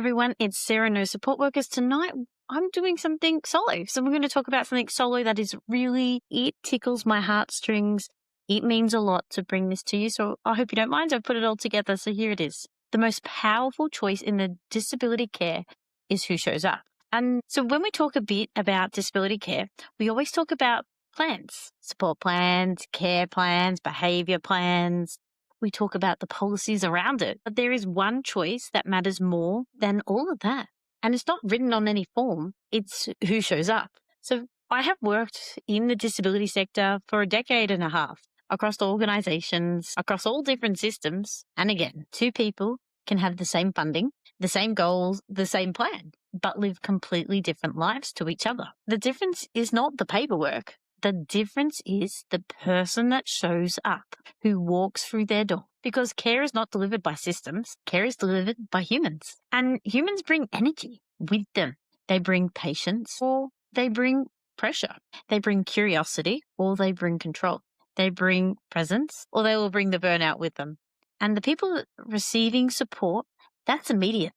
everyone, it's Sarah, No Support Workers. Tonight, I'm doing something solo. So we're going to talk about something solo that is really, it tickles my heartstrings. It means a lot to bring this to you. So I hope you don't mind. I've put it all together. So here it is. The most powerful choice in the disability care is who shows up. And so when we talk a bit about disability care, we always talk about plans, support plans, care plans, behaviour plans. We talk about the policies around it. But there is one choice that matters more than all of that. And it's not written on any form. It's who shows up. So I have worked in the disability sector for a decade and a half across organisations, across all different systems. And again, two people can have the same funding, the same goals, the same plan, but live completely different lives to each other. The difference is not the paperwork. The difference is the person that shows up, who walks through their door. Because care is not delivered by systems, care is delivered by humans. And humans bring energy with them. They bring patience or they bring pressure. They bring curiosity or they bring control. They bring presence or they will bring the burnout with them. And the people receiving support, that's immediate,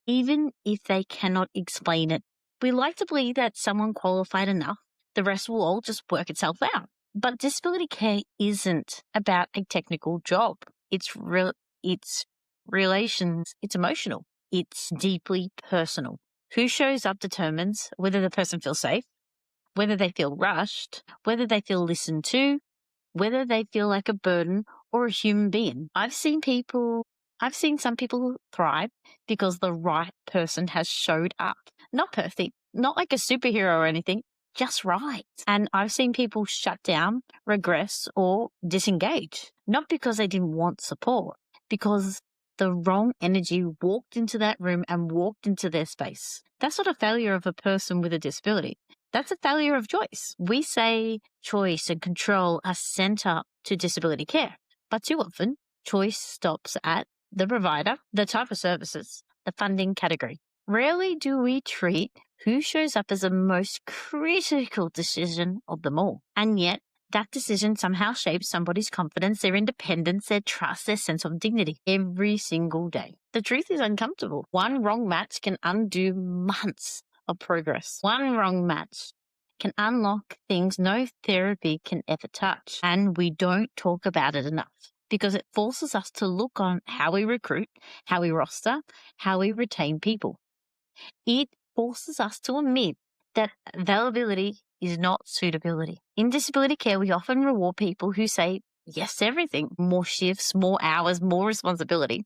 even if they cannot explain it. We like to believe that someone qualified enough, the rest will all just work itself out. But disability care isn't about a technical job. It's relations, it's emotional, it's deeply personal. Who shows up determines whether the person feels safe, whether they feel rushed, whether they feel listened to, whether they feel like a burden or a human being. I've seen some people thrive because the right person has showed up. Not perfect, not like a superhero or anything, just right. And I've seen people shut down, regress, or disengage. Not because they didn't want support, because the wrong energy walked into that room and walked into their space. That's not a failure of a person with a disability. That's a failure of choice. We say choice and control are center to disability care, but too often choice stops at the provider, the type of services, the funding category. Rarely do we treat who shows up as the most critical decision of them all. And yet, that decision somehow shapes somebody's confidence, their independence, their trust, their sense of dignity every single day. The truth is uncomfortable. One wrong match can undo months of progress. One wrong match can unlock things no therapy can ever touch. And we don't talk about it enough because it forces us to look on how we recruit, how we roster, how we retain people. It forces us to admit that availability is not suitability. In disability care, we often reward people who say yes to everything, more shifts, more hours, more responsibility.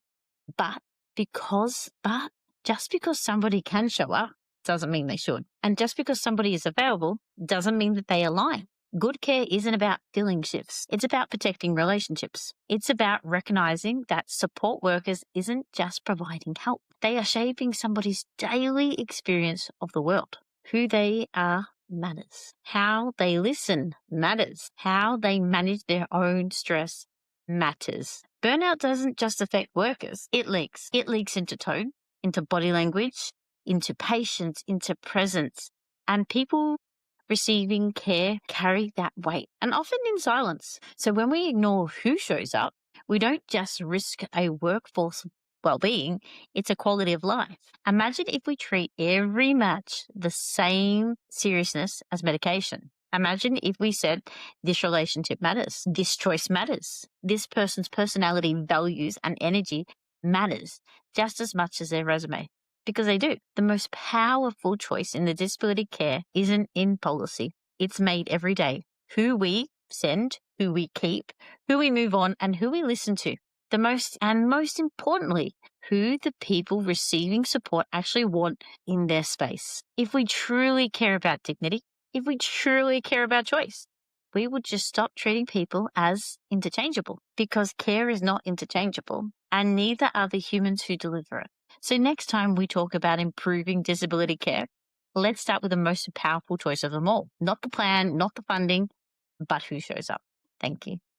But just because somebody can show up doesn't mean they should. And just because somebody is available doesn't mean that they align. Good care isn't about filling shifts. It's about protecting relationships. It's about recognizing that support workers isn't just providing help. They are shaping somebody's daily experience of the world. Who they are matters. How they listen matters. How they manage their own stress matters. Burnout doesn't just affect workers. It leaks. It leaks into tone, into body language, into patience, into presence. And people receiving care carry that weight, and often in silence. So when we ignore who shows up, we don't just risk a workforce well-being, it's a quality of life. Imagine if we treat every match the same seriousness as medication. Imagine if we said, this relationship matters, this choice matters, this person's personality, values, and energy matters just as much as their resume. Because they do. The most powerful choice in the disability care isn't in policy. It's made every day. Who we send, who we keep, who we move on, and who we listen to. Most importantly, who the people receiving support actually want in their space. If we truly care about dignity, if we truly care about choice, we would just stop treating people as interchangeable, because care is not interchangeable, and neither are the humans who deliver it. So next time we talk about improving disability care, let's start with the most powerful choice of them all. Not the plan, not the funding, but who shows up. Thank you.